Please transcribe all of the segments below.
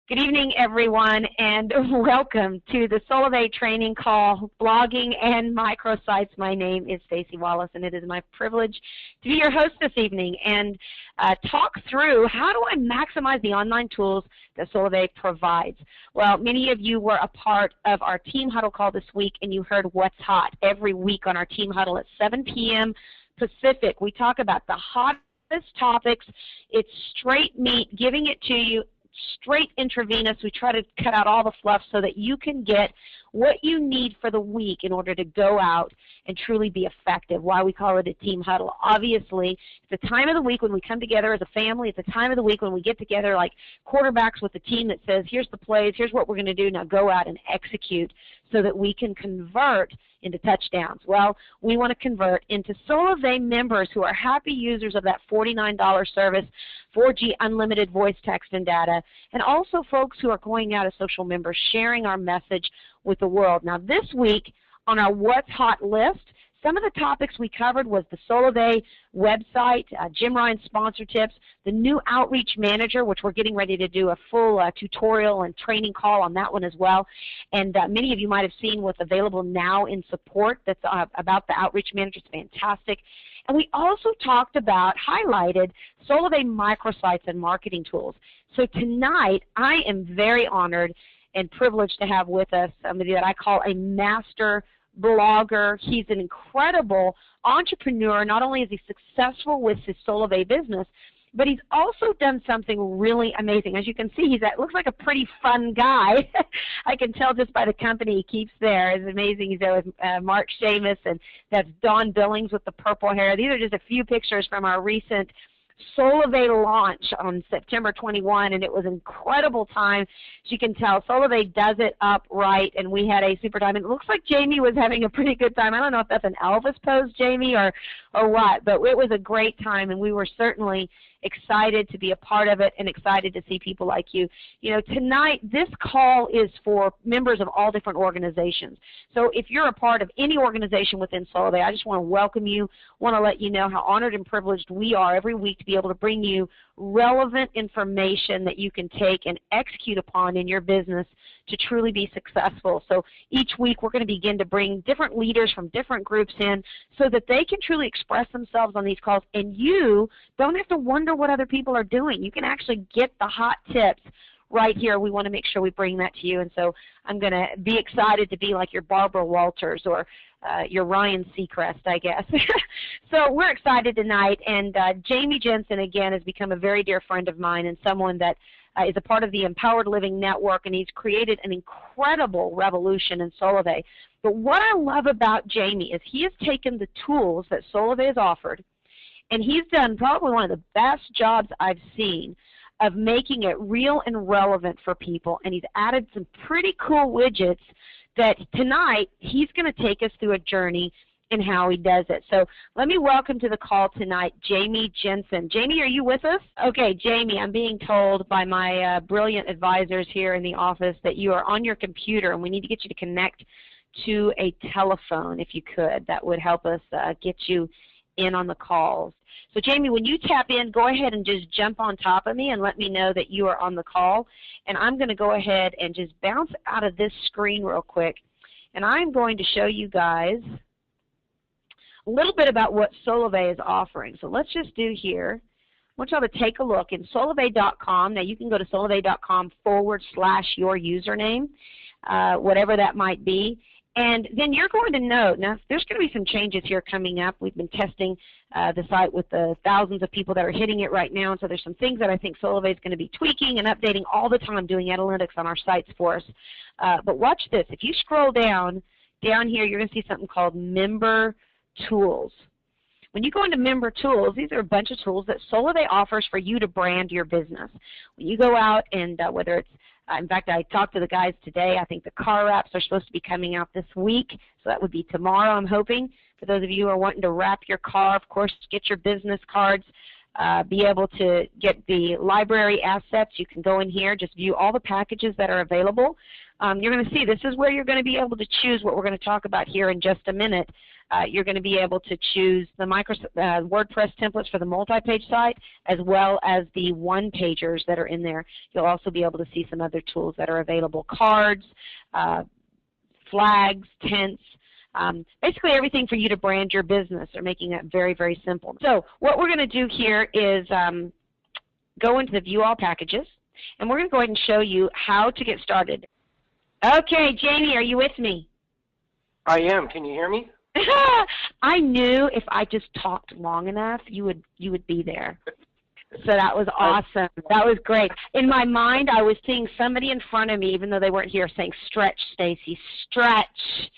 Good evening, everyone, and welcome to the Solavei training call, blogging and microsites. My name is Stacy Wallace, and it is my privilege to be your host this evening and talk through how do I maximize the online tools that Solavei provides. Well, many of you were a part of our team huddle call this week, and you heard what's hot every week on our team huddle at 7 p.m. Pacific. We talk about the hottest topics. It's straight meat, giving it to you straight intravenous. We try to cut out all the fluff so that you can get what you need for the week in order to go out and truly be effective. Why we call it a team huddle. Obviously, it's a time of the week when we come together as a family. It's a time of the week when we get together like quarterbacks with the team that says, here's the plays, here's what we're going to do, now go out and execute so that we can convert into touchdowns. Well, we want to convert into Solavei members who are happy users of that $49 service, 4G unlimited voice, text, and data, and also folks who are going out as social members, sharing our message with the world. Now this week on our What's Hot list, some of the topics we covered was the Solavei website, Jim Ryan's sponsor tips, the new Outreach Manager, which we're getting ready to do a full tutorial and training call on that one as well. And many of you might have seen what's available now in support that's about the Outreach Manager. It's fantastic. And we also talked about, highlighted, Solavei microsites and marketing tools. So tonight I am very honored and privileged to have with us somebody that I call a master blogger. He's an incredible entrepreneur. Not only is he successful with his Solavei business, but he's also done something really amazing. As you can see, looks like a pretty fun guy. I can tell just by the company he keeps there. It's amazing. He's there with Mark Seamus, and that's Dawn Billings with the purple hair. These are just a few pictures from our recent Solavei launch on September 21, and it was an incredible time. As you can tell, Solavei does it up right, and we had a super time. And it looks like Jamie was having a pretty good time. I don't know if that's an Elvis pose, Jamie, or what, but it was a great time, and we were certainly excited to be a part of it and excited to see people like you. You know, tonight this call is for members of all different organizations. So if you're a part of any organization within Solavei, I just want to welcome you, want to let you know how honored and privileged we are every week to be able to bring you relevant information that you can take and execute upon in your business to truly be successful. So each week we're going to begin to bring different leaders from different groups in so that they can truly express themselves on these calls, and you don't have to wonder what other people are doing. You can actually get the hot tips right here. We want to make sure we bring that to you, and so I'm going to be excited to be like your Barbara Walters or your Ryan Seacrest, I guess. So we're excited tonight, and Jamie Jensen, again, has become a very dear friend of mine and someone that is a part of the Empowered Living Network, and he's created an incredible revolution in Solavei. But what I love about Jamie is he has taken the tools that Solavei has offered, and he's done probably one of the best jobs I've seen of making it real and relevant for people, and he's added some pretty cool widgets that tonight he's going to take us through a journey in how he does it. So let me welcome to the call tonight Jamie Jensen. Jamie, are you with us? Okay, Jamie, I'm being told by my brilliant advisors here in the office that you are on your computer, and we need to get you to connect to a telephone if you could. That would help us get you in on the calls. So Jamie, when you tap in, go ahead and just jump on top of me and let me know that you are on the call. And I'm going to go ahead and just bounce out of this screen real quick. And I'm going to show you guys a little bit about what Solavei is offering. So let's just do here. I want y'all to take a look in solavei.com. Now you can go to solavei.com/your username, whatever that might be. And then you're going to note, now there's going to be some changes here coming up. We've been testing the site with the thousands of people that are hitting it right now, and so there's some things that I think Solavei is going to be tweaking and updating all the time, doing analytics on our sites for us. But watch this. If you scroll down here, you're going to see something called Member Tools. When you go into Member Tools, these are a bunch of tools that Solavei offers for you to brand your business. When you go out and whether it's in fact, I talked to the guys today. I think the car wraps are supposed to be coming out this week, so that would be tomorrow, I'm hoping. For those of you who are wanting to wrap your car, of course, get your business cards, be able to get the library assets. You can go in here, just view all the packages that are available. You're going to see this is where you're going to be able to choose what we're going to talk about here in just a minute. You're going to be able to choose the WordPress templates for the multi-page site as well as the one-pagers that are in there. You'll also be able to see some other tools that are available, cards, flags, tents, basically everything for you to brand your business. They're making that very, very simple. So what we're going to do here is go into the View All Packages, and we're going to go ahead and show you how to get started. Okay, Jamie, are you with me? I am. Can you hear me? I knew if I just talked long enough, you would be there. So that was awesome. That was great. In my mind, I was seeing somebody in front of me, even though they weren't here, saying, "Stretch, Stacy, stretch."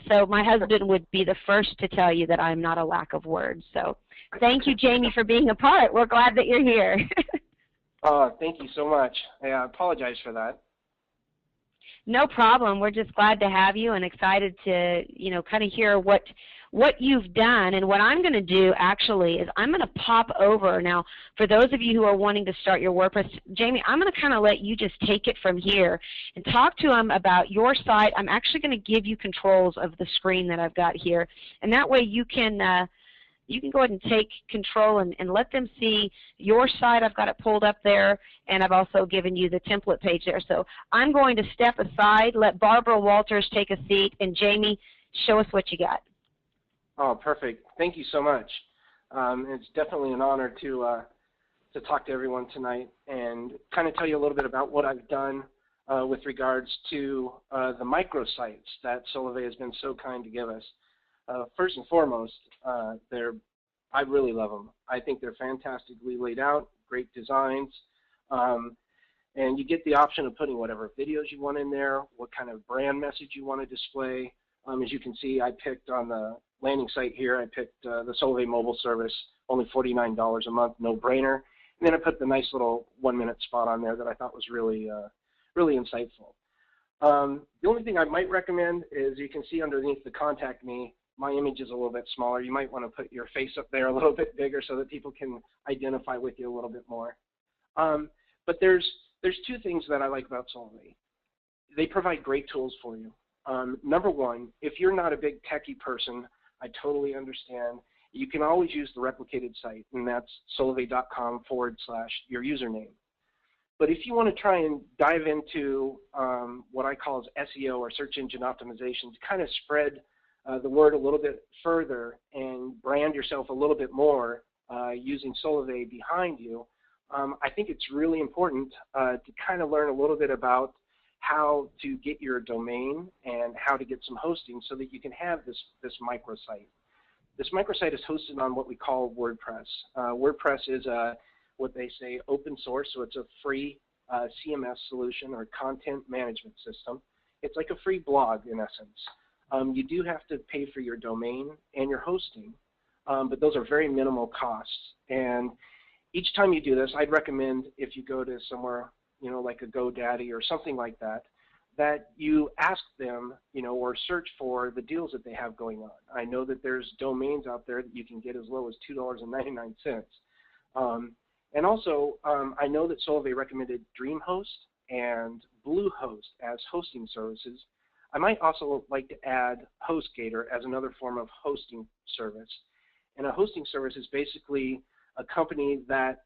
So my husband would be the first to tell you that I'm not a lack of words. So thank you, Jamie, for being a part. We're glad that you're here. Thank you so much. I apologize for that. No problem. We're just glad to have you and excited to, kind of hear what you've done. And what I'm going to do actually is I'm going to pop over. Now, for those of you who are wanting to start your WordPress, Jamie, I'm going to kind of let you just take it from here and talk to them about your site. I'm actually going to give you controls of the screen that I've got here. And that way you can go ahead and take control and let them see your site. I've got it pulled up there, and I've also given you the template page there. So I'm going to step aside, let Barbara Walters take a seat, and Jamie, show us what you got. Oh, perfect. Thank you so much. It's definitely an honor to talk to everyone tonight and kind of tell you a little bit about what I've done with regards to the microsites that Solavei has been so kind to give us. First and foremost, I really love them. I think they're fantastically laid out, great designs, and you get the option of putting whatever videos you want in there, what kind of brand message you want to display. As you can see, I picked on the landing site here, I picked the Solavei mobile service, only $49 a month, no brainer. And then I put the nice little 1-minute spot on there that I thought was really, really insightful. The only thing I might recommend is you can see underneath the Contact Me, my image is a little bit smaller. You might want to put your face up there a little bit bigger so that people can identify with you a little bit more. But there's two things that I like about Solavei. They provide great tools for you. Number one, if you're not a big techie person, I totally understand. You can always use the replicated site, and that's solavei.com/your username. But if you want to try and dive into what I call as SEO or search engine optimization to kind of spread the word a little bit further and brand yourself a little bit more using Solavei behind you, I think it's really important to kind of learn a little bit about how to get your domain and how to get some hosting so that you can have this microsite. This microsite is hosted on what we call WordPress. WordPress is what they say open source, so it's a free CMS solution or content management system. It's like a free blog in essence. You do have to pay for your domain and your hosting, but those are very minimal costs. And each time you do this, I'd recommend if you go to somewhere, like a GoDaddy or something like that, that you ask them, or search for the deals that they have going on. I know that there's domains out there that you can get as low as $2.99. And also, I know that Solavei recommended DreamHost and Bluehost as hosting services. I might also like to add HostGator as another form of hosting service. And a hosting service is basically a company that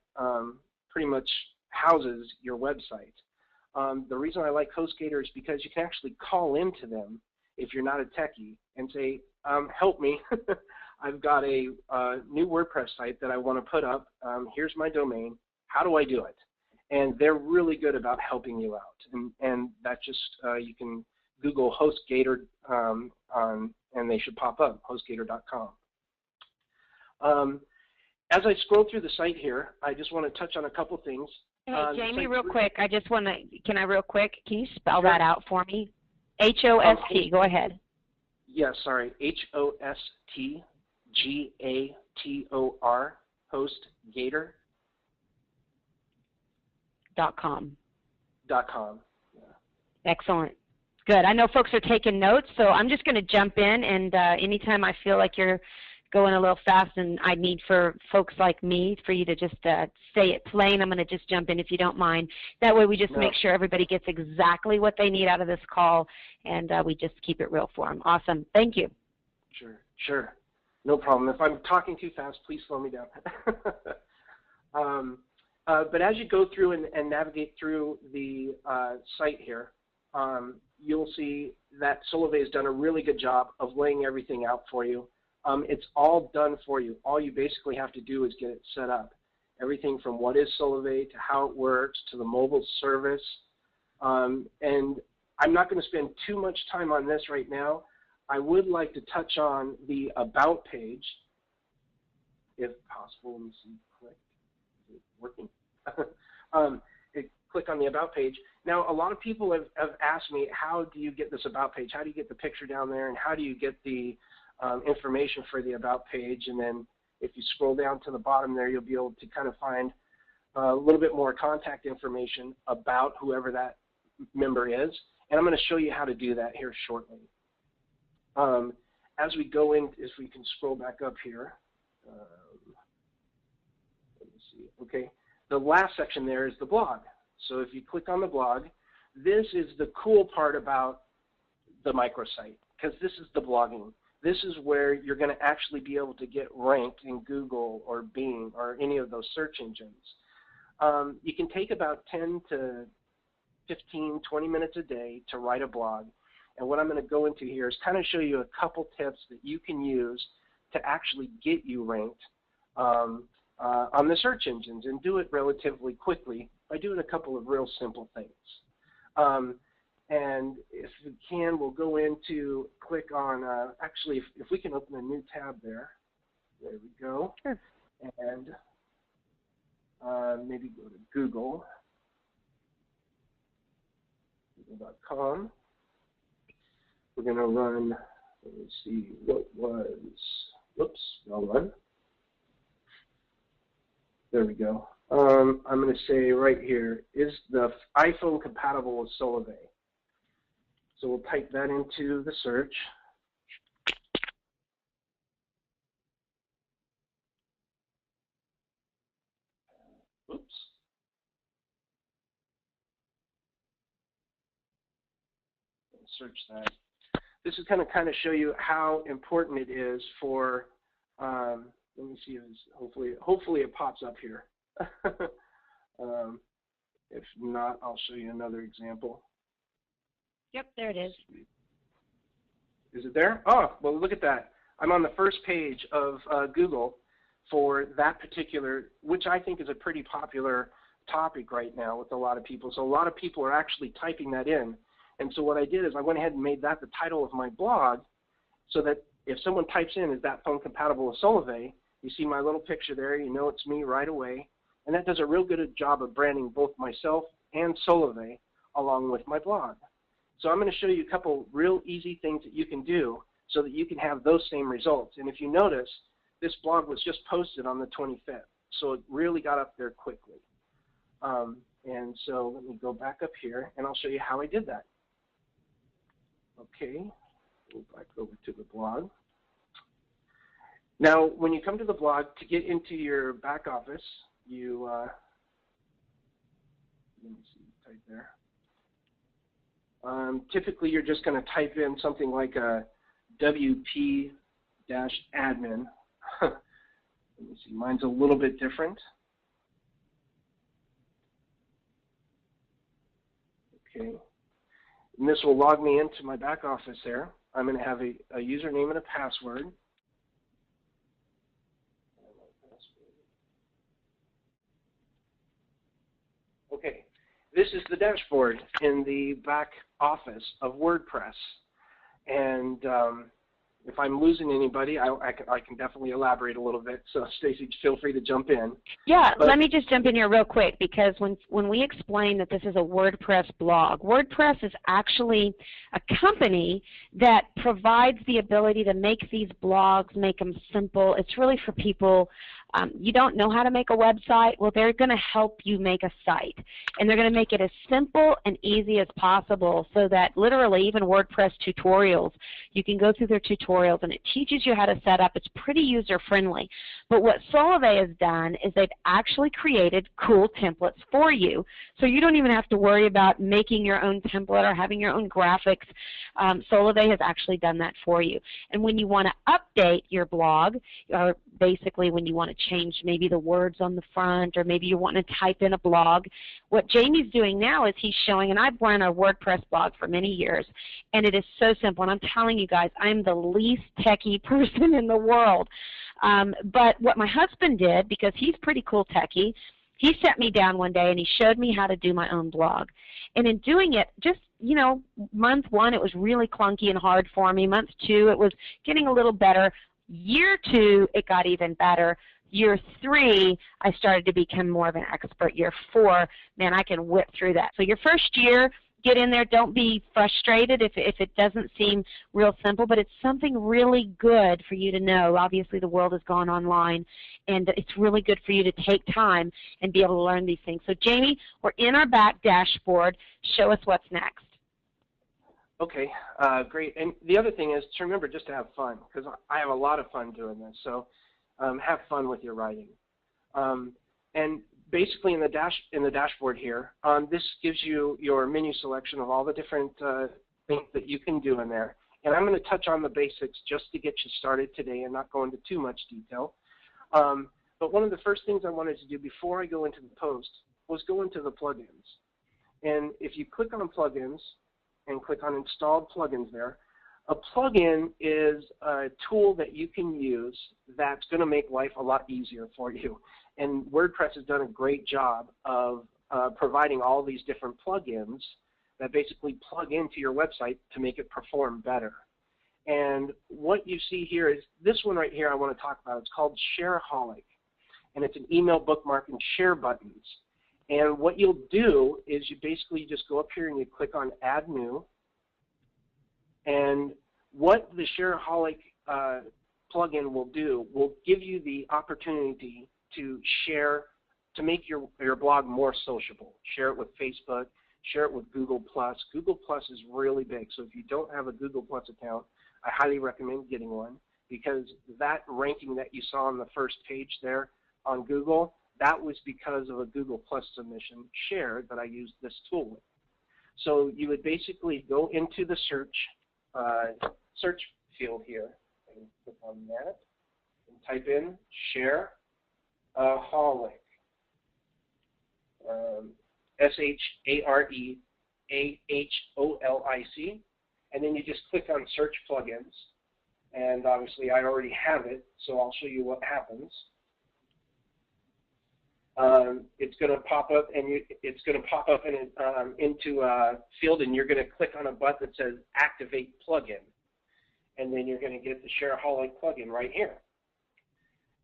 pretty much houses your website. The reason I like HostGator is because you can actually call into them if you're not a techie and say, help me. I've got a new WordPress site that I want to put up. Here's my domain. How do I do it? And they're really good about helping you out. And that just, you can Google HostGator and they should pop up, HostGator.com. As I scroll through the site here, I just want to touch on a couple things. Hey, Jamie, real quick, I just want to, can you spell that out for me? H-O-S-T, go ahead. Yes, sorry, H-O-S-T-G-A-T-O-R, HostGator. .com. .com. Yeah. Excellent. Good. I know folks are taking notes, so I'm just going to jump in, and anytime I feel like you're going a little fast and I need for folks like me for you to just say it plain, I'm going to just jump in if you don't mind. That way we just make sure everybody gets exactly what they need out of this call, and we just keep it real for them. Awesome. Thank you. Sure. Sure. No problem. If I'm talking too fast, please slow me down. But as you go through and navigate through the site here, you'll see that Solavei has done a really good job of laying everything out for you. It's all done for you. All you basically have to do is get it set up. Everything from what is Solavei to how it works to the mobile service. And I'm not going to spend too much time on this right now. I would like to touch on the About page, if possible. Let me see. Click. Is it working? Click on the About page. Now, a lot of people have asked me, how do you get this About page? How do you get the picture down there? And how do you get the information for the About page? And then if you scroll down to the bottom there, you'll be able to kind of find a little bit more contact information about whoever that member is. And I'm going to show you how to do that here shortly. As we go in, if we can scroll back up here, let me see. Okay, the last section there is the blog. So if you click on the blog, this is the cool part about the microsite, because this is the blogging. This is where you're going to actually be able to get ranked in Google or Bing or any of those search engines. You can take about 10 to 15, 20 minutes a day to write a blog. And what I'm going to go into here is kind of show you a couple tips that you can use to actually get you ranked on the search engines, and do it relatively quickly by doing a couple of real simple things. And if we can, we'll go into click on, actually, if we can open a new tab there. There we go. Sure. And maybe go to Google, google.com. We're going to run, let me see, what was, whoops, wrong one. There we go. I'm going to say right here, is the iPhone compatible with Solavei? So we'll type that into the search. Oops. Search that. This is going to kind of show you how important it is for, let me see, hopefully it pops up here. If not, I'll show you another example. Yep, there it is. Is it there? Oh, well, look at that. I'm on the first page of Google for that particular, which I think is a pretty popular topic right now with a lot of people. So a lot of people are actually typing that in. And so what I did is I went ahead and made that the title of my blog, so that if someone types in, is that phone compatible with Solavei, you see my little picture there, you know it's me right away. And that does a real good job of branding both myself and Solavei along with my blog. So I'm going to show you a couple real easy things that you can do so that you can have those same results. And if you notice, this blog was just posted on the 25th, so it really got up there quickly. And so let me go back up here, and I'll show you how I did that. Okay, go back over to the blog. Now, when you come to the blog, to get into your back office, you, let me see, type there. Typically, you're just going to type in something like a WP-admin. Let me see, mine's a little bit different. Okay. And this will log me into my back office there. I'm going to have a username and a password. Okay. This is the dashboard in the back office of WordPress. And if I'm losing anybody, I can definitely elaborate a little bit. So, Stacy, feel free to jump in. Yeah, let me just jump in here real quick, because when we explain that this is a WordPress blog, WordPress is actually a company that provides the ability to make these blogs, make them simple. It's really for people You don't know how to make a website? Well, they're going to help you make a site. And they're going to make it as simple and easy as possible so that literally even WordPress tutorials, you can go through their tutorials and it teaches you how to set up. It's pretty user-friendly. But what Solavei has done is they've actually created cool templates for you. So you don't even have to worry about making your own template or having your own graphics. Solavei has actually done that for you. And when you want to update your blog, or basically when you want to change maybe the words on the front, or maybe you want to type in a blog, what Jamie's doing now is he's showing, and I've run a WordPress blog for many years, and it is so simple. And I'm telling you guys, I'm the least techie person in the world. But what my husband did, because he's pretty cool techie, he sat me down one day and he showed me how to do my own blog. And in doing it, just, you know, month one it was really clunky and hard for me. Month two it was getting a little better. Year two it got even better. Year three I started to become more of an expert. Year four, man, I can whip through that. So your first year, get in there. Don't be frustrated if it doesn't seem real simple, but it's something really good for you to know. Obviously the world has gone online, and it's really good for you to take time and be able to learn these things. So Jamie, we're in our back dashboard. Show us what's next. Okay, great. And the other thing is to remember just to have fun, because I have a lot of fun doing this. So have fun with your writing. And basically in the dashboard here, this gives you your menu selection of all the different things that you can do in there. And I'm going to touch on the basics just to get you started today and not go into too much detail. But one of the first things I wanted to do before I go into the post was go into the plugins. And if you click on plugins and click on installed plugins there, a plugin is a tool that you can use that's going to make life a lot easier for you. And WordPress has done a great job of providing all these different plugins that basically plug into your website to make it perform better. And what you see here is this one right here I want to talk about. It's called Shareaholic, and it's an email bookmark and share buttons. And what you'll do is you basically just go up here and you click on Add New. And what the Shareaholic plugin will do will give you the opportunity to share, to make your blog more sociable. Share it with Facebook, share it with Google+. Google+ is really big, so if you don't have a Google+ account, I highly recommend getting one, because that ranking that you saw on the first page there on Google, that was because of a Google+ submission shared that I used this tool with. So you would basically go into the search field here and click on that and type in Shareaholic, S-H-A-R-E-A-H-O-L-I-C, and then you just click on Search Plugins, and obviously I already have it, so I'll show you what happens. It's going to pop up, and it's going to pop up into a field, and you're going to click on a button that says Activate Plugin, and then you're going to get the Shareaholic plugin right here.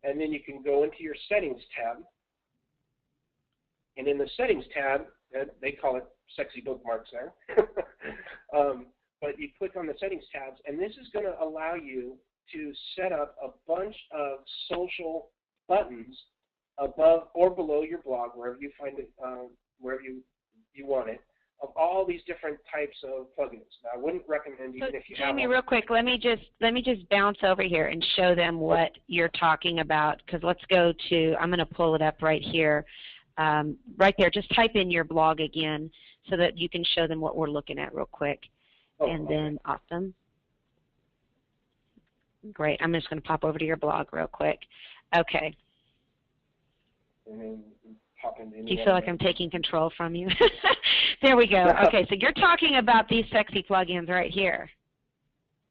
And then you can go into your Settings tab, and in the Settings tab, they call it Sexy Bookmarks there, but you click on the Settings tabs, and this is going to allow you to set up a bunch of social buttons above or below your blog, wherever you find it, wherever you want it, of all these different types of plugins. Now, I wouldn't recommend, even if you have Jamie, real quick, let me just bounce over here and show them what you're talking about, because let's go to, I'm going to pull it up right here. Right there, just type in your blog again so that you can show them what we're looking at real quick. Oh, and okay. Then, awesome. Great. I'm just going to pop over to your blog real quick. Okay. And then pop into do you feel like I'm taking control from you? There we go. Okay, so you're talking about these sexy plugins right here.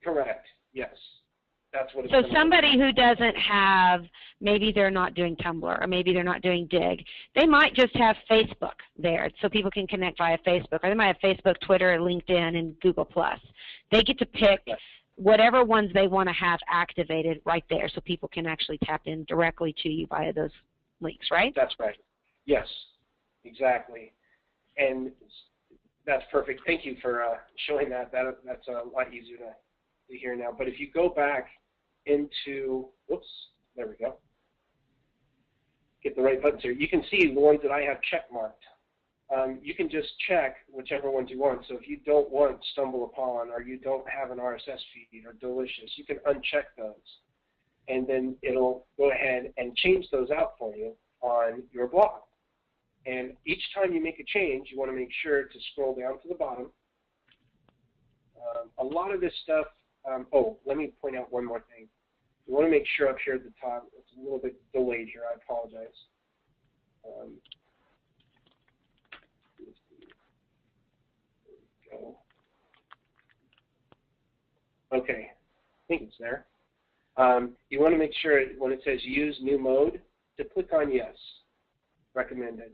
Correct. Yes. That's what it's so somebody who doesn't have, maybe they're not doing Tumblr, or maybe they're not doing Dig, they might just have Facebook there so people can connect via Facebook, or they might have Facebook, Twitter, LinkedIn, and Google+. They get to pick whatever ones they want to have activated right there so people can actually tap in directly to you via those links, right? That's right. Yes, exactly. And that's perfect. Thank you for showing that. That's a lot easier to hear now. But if you go back into, whoops, there we go. get the right buttons here. You can see the ones that I have check marked. You can just check whichever ones you want. So if you don't want Stumble Upon or you don't have an RSS feed or Delicious, you can uncheck those. And then it'll go ahead and change those out for you on your blog. And each time you make a change, you want to make sure to scroll down to the bottom. A lot of this stuff, oh, let me point out one more thing. You want to make sure up here at the top, it's a little bit delayed here, I apologize. There we go. Okay, I think it's there. You want to make sure when it says use new mode to click on yes, recommended.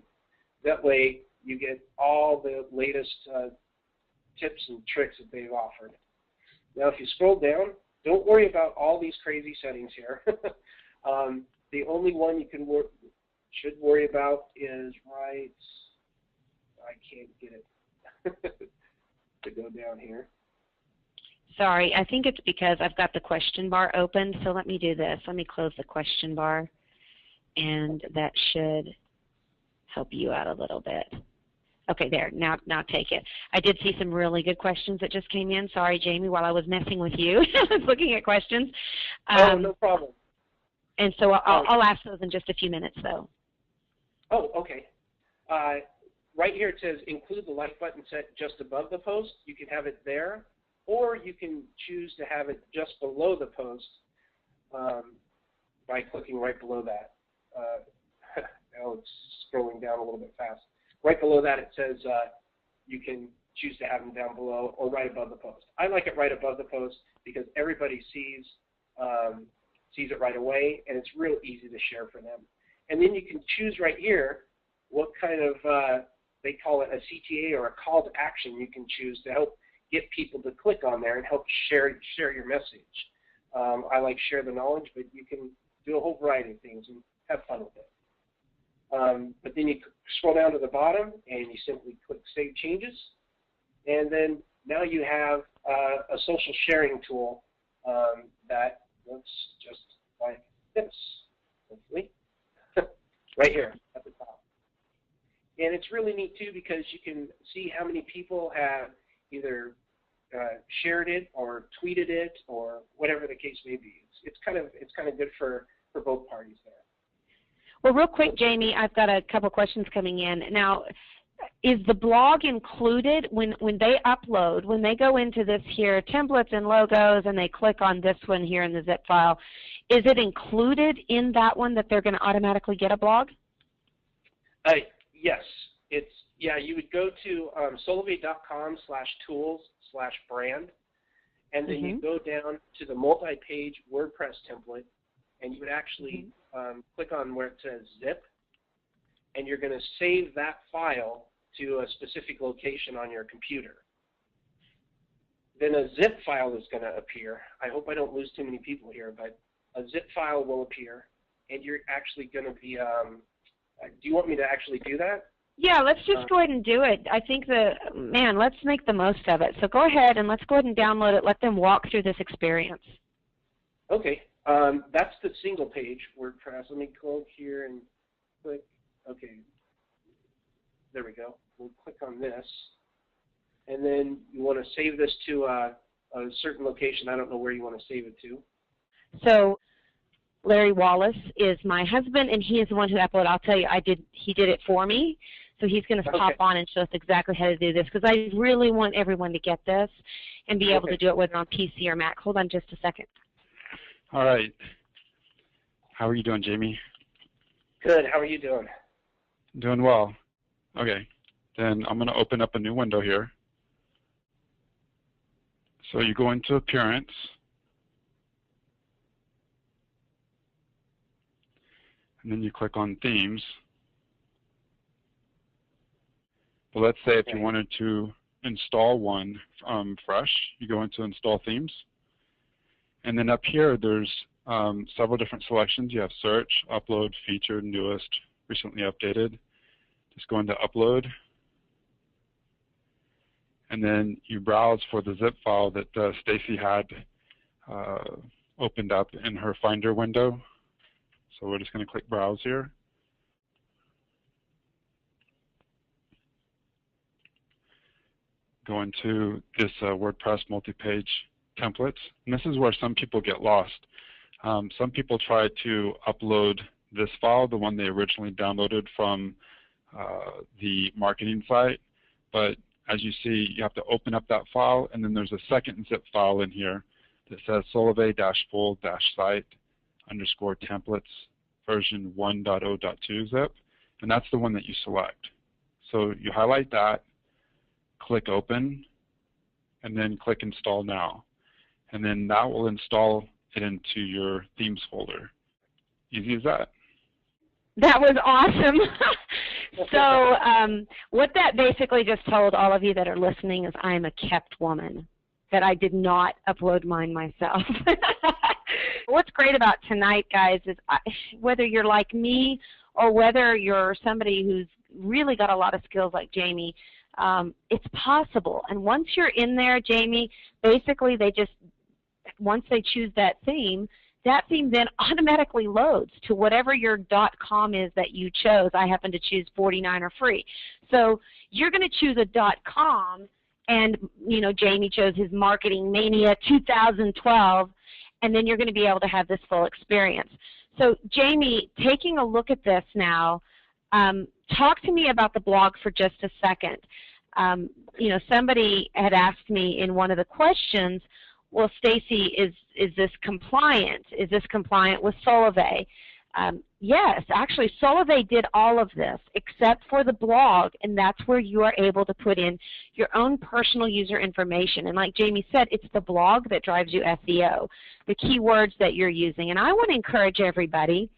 That way you get all the latest tips and tricks that they've offered. Now if you scroll down, don't worry about all these crazy settings here. The only one you should worry about is right, I can't get it to go down here. Sorry, I think it's because I've got the question bar open, so let me do this. Let me close the question bar, and that should help you out a little bit. Okay, there, now take it. I did see some really good questions that just came in. Sorry, Jamie, while I was messing with you, I was looking at questions. Oh, no problem. And so I'll ask those in just a few minutes, though. Oh, okay. Right here it says include the like button set just above the post. You can have it there, or you can choose to have it just below the post by clicking right below that. Oh, it's scrolling down a little bit fast. Right below that it says you can choose to have them down below or right above the post. I like it right above the post because everybody sees it right away, and it's real easy to share for them. And then you can choose right here what kind of, they call it a CTA or a call to action you can choose to help get people to click on there and help share your message. I like share the knowledge, but you can do a whole variety of things and have fun with it. But then you scroll down to the bottom and you simply click Save Changes, and then now you have a social sharing tool that looks just like this, hopefully, right here at the top. And it's really neat too because you can see how many people have either shared it or tweeted it or whatever the case may be. It's kind of good for both parties there. Well, real quick, Jamie, I've got a couple questions coming in. Now, is the blog included when they upload, when they go into this here, templates and logos, and they click on this one here in the zip file, is it included in that one that they're going to automatically get a blog? Yes. You would go to solavei.com/tools/brand, and then you go down to the multi-page WordPress template, and you would actually click on where it says zip, and you're going to save that file to a specific location on your computer. Then a zip file is going to appear. I hope I don't lose too many people here, but a zip file will appear, and you're actually going to be, do you want me to actually do that? Yeah, let's just go ahead and do it. I think let's make the most of it. So go ahead and let's go ahead and download it. Let them walk through this experience. Okay. That's the single page WordPress. Let me go here and click. Okay. There we go. We'll click on this. And then you want to save this to a certain location. I don't know where you want to save it to. So Larry Wallace is my husband, and he is the one who uploaded. I'll tell you, he did it for me. So he's going to hop on and show us exactly how to do this because I really want everyone to get this and be able to do it whether on PC or Mac. Hold on just a second. All right. How are you doing, Jamie? Good. How are you doing? Doing well. Okay. Then I'm going to open up a new window here. So you go into Appearance. And then you click on Themes. But let's say if you wanted to install one fresh, you go into Install Themes. And then up here, there's several different selections. You have Search, Upload, Featured, Newest, Recently Updated. Just go into Upload. And then you browse for the zip file that Stacy had opened up in her Finder window. So we're just going to click Browse here. go into this WordPress multi-page templates. And this is where some people get lost. Some people try to upload this file, the one they originally downloaded from the marketing site, but as you see, you have to open up that file, and then there's a second zip file in here that says solavei-full-site_templates version 1.0.2 zip, and that's the one that you select. So you highlight that, click open, and then click install now. And then that will install it into your themes folder. Easy as that. That was awesome. So what that basically just told all of you that are listening is I'm a kept woman, that I did not upload mine myself. What's great about tonight, guys, is whether you're like me or whether you're somebody who's really got a lot of skills like Jamie, it's possible. And once you're in there, Jamie, basically once they choose that theme then automatically loads to whatever your .com is that you chose. I happen to choose 49 or free. So you're going to choose a .com, and Jamie chose his Marketing Mania 2012, and then you're going to be able to have this full experience. So Jamie, taking a look at this now, talk to me about the blog for just a second. Somebody had asked me in one of the questions, well, Stacy, is this compliant? Is this compliant with Solavei? Yes, actually, Solavei did all of this except for the blog, and that's where you are able to put in your own personal user information. And like Jamie said, it's the blog that drives you SEO, the keywords that you're using. And I want to encourage everybody,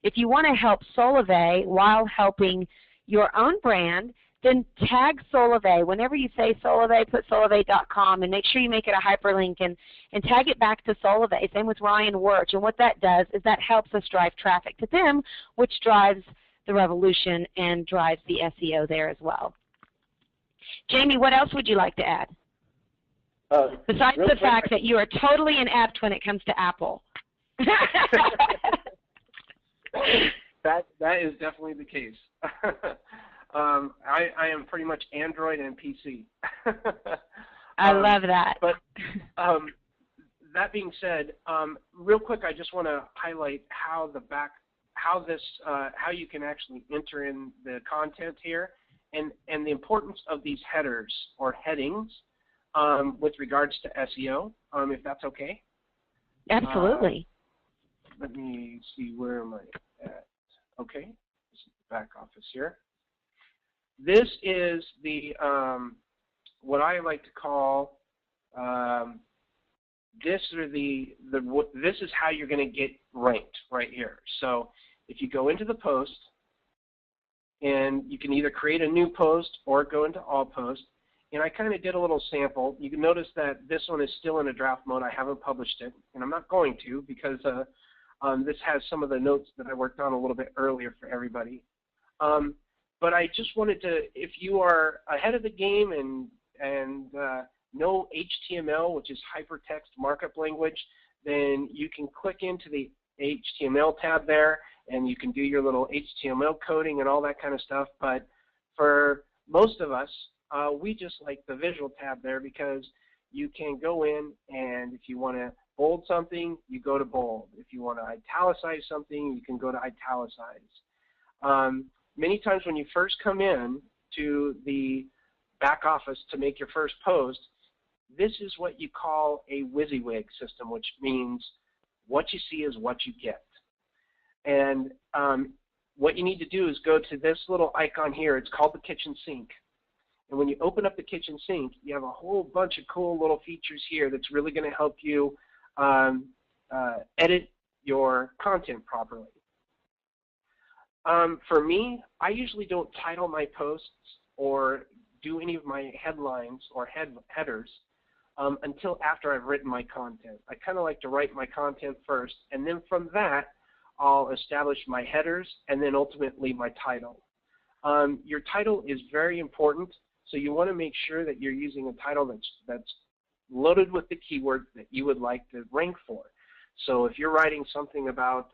if you want to help Solavei while helping your own brand, then tag Solavei. Whenever you say Solavei, put solavei.com and make sure you make it a hyperlink and tag it back to Solavei. Same with Ryan Wirch. And what that does is that helps us drive traffic to them, which drives the revolution and drives the SEO there as well. Jamie, what else would you like to add? Besides the fact that you are totally inept when it comes to Apple. That is definitely the case. I am pretty much Android and PC. I love that. But that being said, real quick, I just want to highlight how you can actually enter in the content here, and the importance of these headers or headings with regards to SEO, if that's okay. Absolutely. Let me see, where am I at? Okay, this is the back office here. This is the what I like to call this is how you're going to get ranked right here. So if you go into the post, and you can either create a new post or go into all posts, and I kind of did a little sample. You can notice that this one is still in a draft mode. I haven't published it, and I'm not going to because this has some of the notes that I worked on a little bit earlier for everybody. But I just wanted to, if you are ahead of the game and know HTML, which is hypertext markup language, then you can click into the HTML tab there, and you can do your little HTML coding and all that kind of stuff. But for most of us, we just like the visual tab there because you can go in, and if you want to bold something, you go to bold. If you want to italicize something, you can go to italicize. Many times when you first come in to the back office to make your first post, this is what you call a WYSIWYG system, which means what you see is what you get. And what you need to do is go to this little icon here. It's called the kitchen sink. And when you open up the kitchen sink, you have a whole bunch of cool little features here that's really going to help you edit your content properly. For me, I usually don't title my posts or do any of my headlines or headers until after I've written my content. I kind of like to write my content first, and then from that, I'll establish my headers and then ultimately my title. Your title is very important, so you want to make sure that you're using a title that's loaded with the keywords that you would like to rank for. So if you're writing something about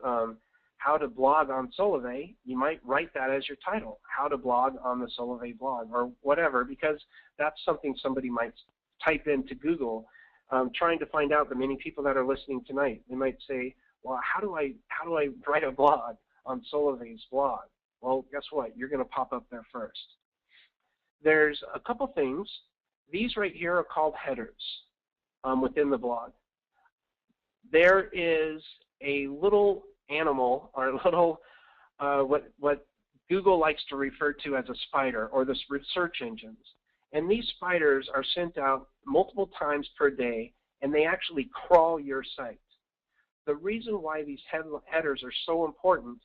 how to blog on Solavei, you might write that as your title, how to blog on the Solavei blog or whatever, because that's something somebody might type into Google trying to find out. The many people that are listening tonight, they might say, well, how do I write a blog on Solavei's blog? Well, guess what? You're going to pop up there first. There's a couple things. These right here are called headers within the blog. There is a little animal, or a little, what Google likes to refer to as a spider, or the search engines. And these spiders are sent out multiple times per day, and they actually crawl your site. The reason why these headers are so important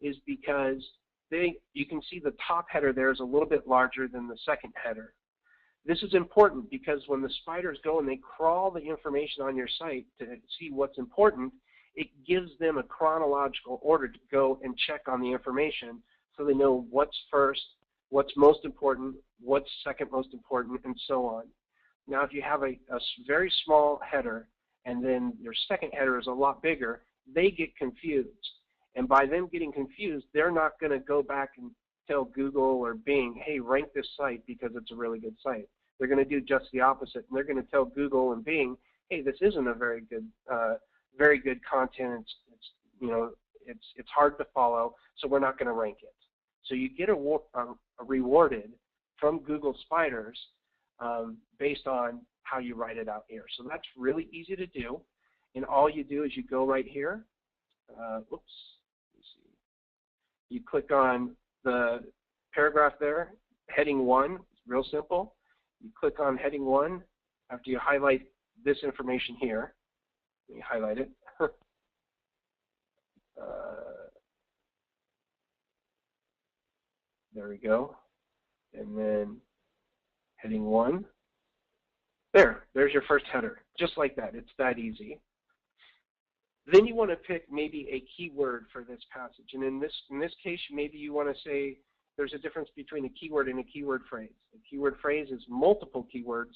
is because you can see the top header there is a little bit larger than the second header. This is important because when the spiders go and they crawl the information on your site to see what's important, it gives them a chronological order to go and check on the information so they know what's first, what's most important, what's second most important, and so on. Now, if you have a very small header and then your second header is a lot bigger, they get confused. And by them getting confused, they're not going to go back and tell Google or Bing, hey, rank this site because it's a really good site. They're going to do just the opposite, and they're going to tell Google and Bing, hey, this isn't a very good content. It's hard to follow, so we're not going to rank it. So you get rewarded from Google spiders based on how you write it out here. So that's really easy to do, and all you do is you go right here. Oops. Let me see. You click on the paragraph there, heading 1. It's real simple. You click on heading 1 after you highlight this information here. Let me highlight it. There we go. And then heading 1. There's your first header. Just like that. It's that easy. Then you want to pick maybe a keyword for this passage. And in this case, maybe you want to say there's a difference between a keyword and a keyword phrase. A keyword phrase is multiple keywords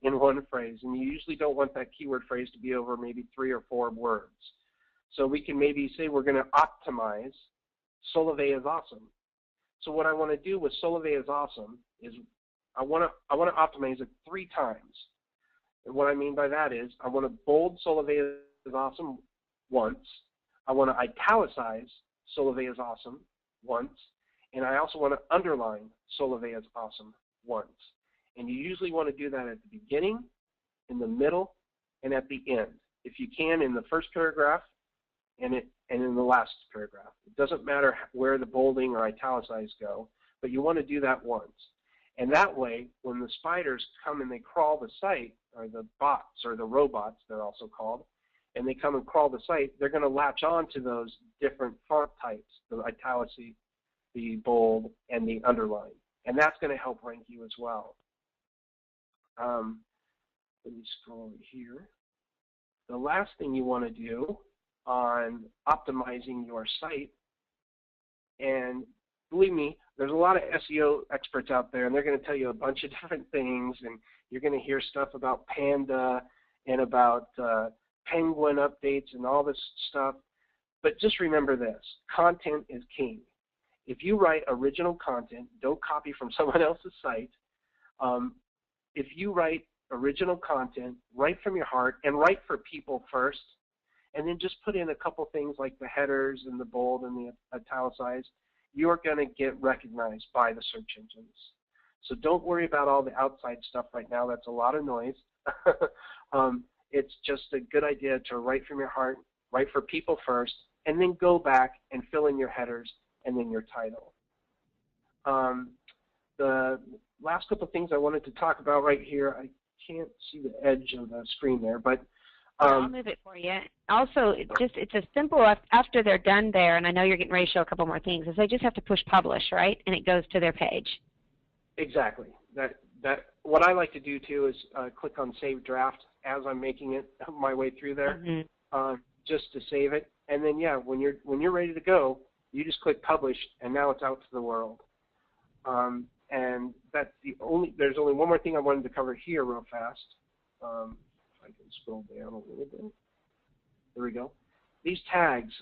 in one phrase. And you usually don't want that keyword phrase to be over maybe 3 or 4 words. So we can maybe say we're going to optimize Solavei is awesome. So what I want to do with Solavei is awesome is I want to optimize it 3 times. And what I mean by that is I want to bold Solavei is awesome once. I want to italicize Solavei is awesome once. And I also want to underline Solavei is awesome once. And you usually want to do that at the beginning, in the middle, and at the end. If you can, in the first paragraph and in the last paragraph. It doesn't matter where the bolding or italicize go, but you want to do that once. And that way, when the spiders come and they crawl the site, or the bots, or the robots they're also called, and they come and crawl the site, they're going to latch on to those different font types, the italics, the bold, and the underline. And that's going to help rank you as well. Let me scroll over here. The last thing you want to do on optimizing your site, and believe me, there's a lot of SEO experts out there, and they're going to tell you a bunch of different things, and you're going to hear stuff about Panda and about Penguin updates and all this stuff. But just remember this, content is king. If you write original content, don't copy from someone else's site. If you write original content, write from your heart and write for people first, and then just put in a couple things like the headers and the bold and the italicized, you're going to get recognized by the search engines. So don't worry about all the outside stuff right now. That's a lot of noise. It's just a good idea to write from your heart, write for people first, and then go back and fill in your headers and then your title. The last couple of things I wanted to talk about right here, I can't see the edge of the screen there, but I'll move it for you. Also, it's as simple after they're done there, and I know you're getting ready to show a couple more things, is they just have to push publish, right? And it goes to their page. Exactly. What I like to do too is click on Save Draft as I'm making it my way through there, just to save it. And then yeah, when you're ready to go, you just click Publish, and now it's out to the world. And that's there's only one more thing I wanted to cover here real fast. If I can scroll down a little bit. There we go. these tags,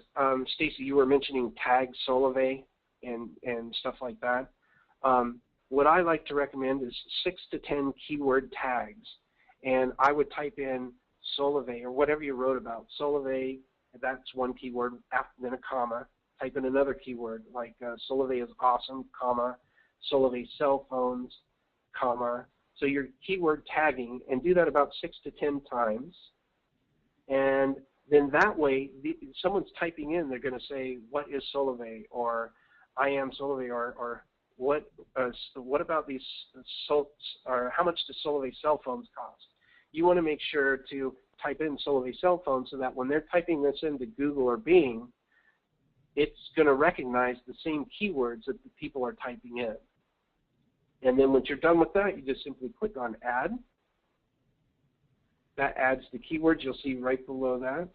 Stacy, you were mentioning tag Solavei and stuff like that. What I like to recommend is 6 to 10 keyword tags. And I would type in Solavei or whatever you wrote about. Solavei, that's one keyword, then a comma. Type in another keyword like Solavei is awesome, comma, Solavei cell phones, comma. So you're keyword tagging, and do that about 6 to 10 times. And then that way, someone's typing in, they're going to say, what is Solavei, or I am Solavei, or what about these, or how much do Solavei cell phones cost? You want to make sure to type in Solavei cell phone so that when they're typing this into Google or Bing, it's going to recognize the same keywords that the people are typing in. And then once you're done with that, you just simply click on Add. That adds the keywords. You'll see right below that.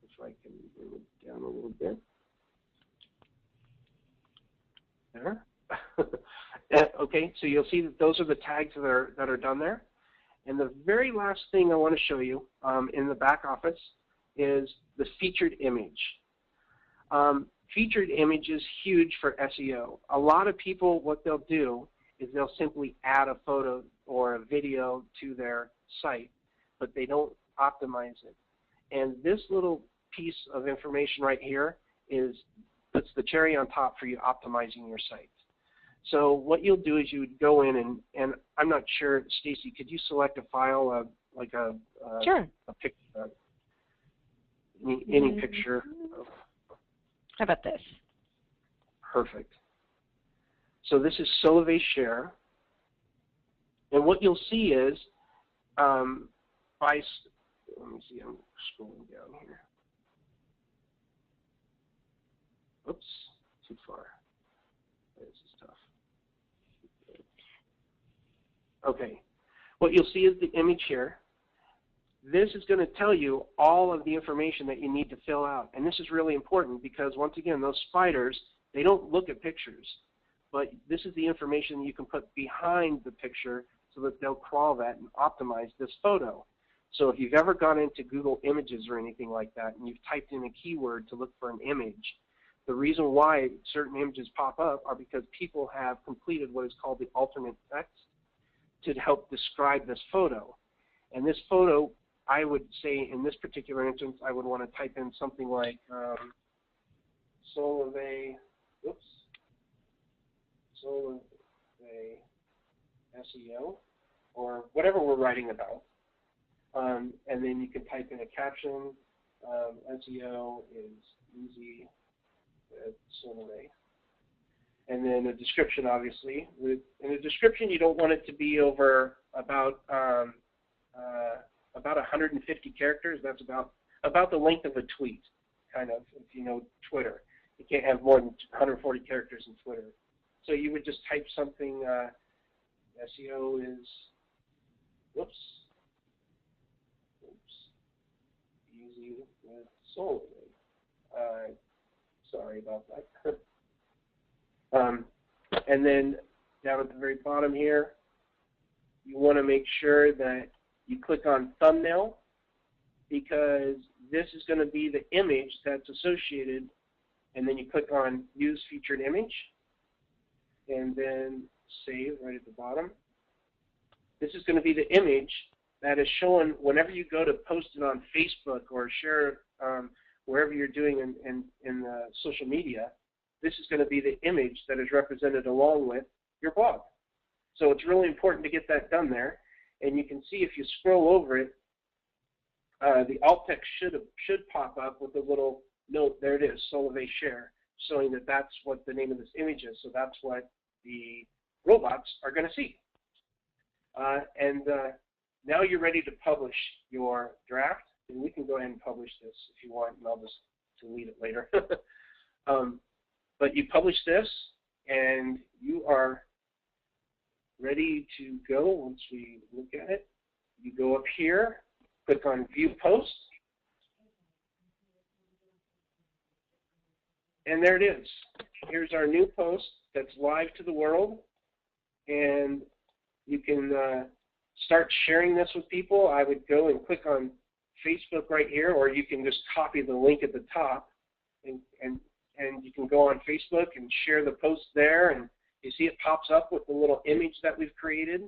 If I can bring it down a little bit. There. Okay, so you'll see that those are the tags that are done there. And the very last thing I want to show you in the back office is the featured image. Featured image is huge for SEO. A lot of people, what they'll do is they'll simply add a photo or a video to their site, but they don't optimize it. And this little piece of information right here puts the cherry on top for you optimizing your site. So what you'll do is you would go in and I'm not sure, Stacy, could you select a file like sure. A picture, any picture? How about this? Perfect. So this is Solavei Share. And what you'll see is, let me see, I'm scrolling down here. Oops, too far. This is tough. Okay. What you'll see is the image here. This is going to tell you all of the information that you need to fill out. And this is really important because, once again, those spiders, they don't look at pictures. But this is the information you can put behind the picture so that they'll crawl that and optimize this photo. So if you've ever gone into Google Images or anything like that and you've typed in a keyword to look for an image, the reason why certain images pop up are because people have completed what is called the alternate text to help describe this photo. And this photo, I would say in this particular instance, I would want to type in something like Solavei SEO, or whatever we're writing about. And then you can type in a caption, SEO is easy with Solavei. And then a description, obviously. In a description, you don't want it to be over about 150 characters. That's about the length of a tweet, kind of, if you know Twitter. You can't have more than 140 characters in Twitter. So you would just type something, SEO is, easy with Solavei. Sorry about that. And then down at the very bottom here, you want to make sure that you click on thumbnail, because this is going to be the image that's associated, and then you click on use featured image, and then save right at the bottom. This is going to be the image that is shown whenever you go to post it on Facebook or share it wherever you're doing in social media. This is going to be the image that is represented along with your blog. So it's really important to get that done there. And you can see if you scroll over it, the alt text should pop up with a little note. There it is, Solavei Share, showing that that's what the name of this image is. So that's what the robots are going to see. Now you're ready to publish your draft. And we can go ahead and publish this if you want, and I'll just delete it later. But you publish this, and you are ready to go once we look at it. You go up here, click on View Post, and there it is. Here's our new post that's live to the world, and you can start sharing this with people. I would go and click on Facebook right here, or you can just copy the link at the top, and you can go on Facebook and share the post there, and you see it pops up with the little image that we've created.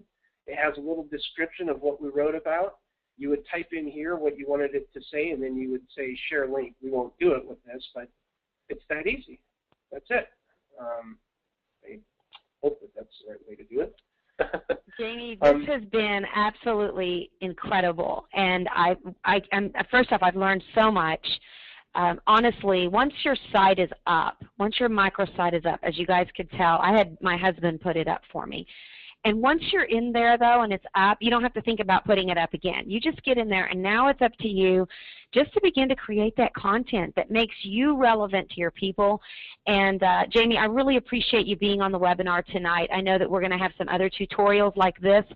It has a little description of what we wrote about. You would type in here what you wanted it to say, and then you would say share link. We won't do it with this, but it's that easy. That's it. I hope that that's the right way to do it. Jamie, this has been absolutely incredible, and first off, I've learned so much. Honestly, once your site is up, once your microsite is up, as you guys could tell, I had my husband put it up for me. And once you're in there, though, and it's up, you don't have to think about putting it up again. You just get in there, and now it's up to you just to begin to create that content that makes you relevant to your people. And, Jamie, I really appreciate you being on the webinar tonight. I know that we're going to have some other tutorials like this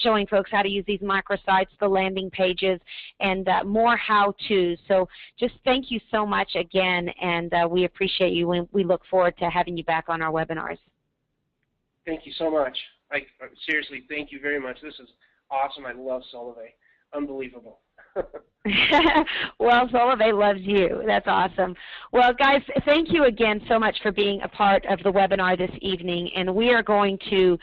showing folks how to use these microsites, the landing pages, and more how-tos. So just thank you so much again, and we appreciate you. We look forward to having you back on our webinars. Thank you so much. Seriously, thank you very much. This is awesome. I love Solavei. Unbelievable. Well, Solavei loves you. That's awesome. Well, guys, thank you again so much for being a part of the webinar this evening. And we are going to,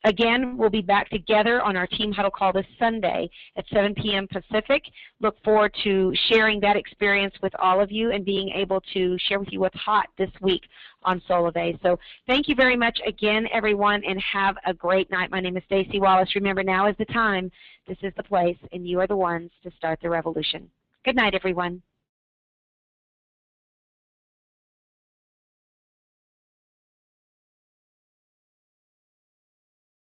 again, we'll be back together on our Team Huddle call this Sunday at 7 p.m. Pacific. Look forward to sharing that experience with all of you and being able to share with you what's hot this week on Solavei. So thank you very much again, everyone, and have a great night. My name is Stacey Wallace. Remember, now is the time, this is the place, and you are the ones to start the revolution. Good night, everyone.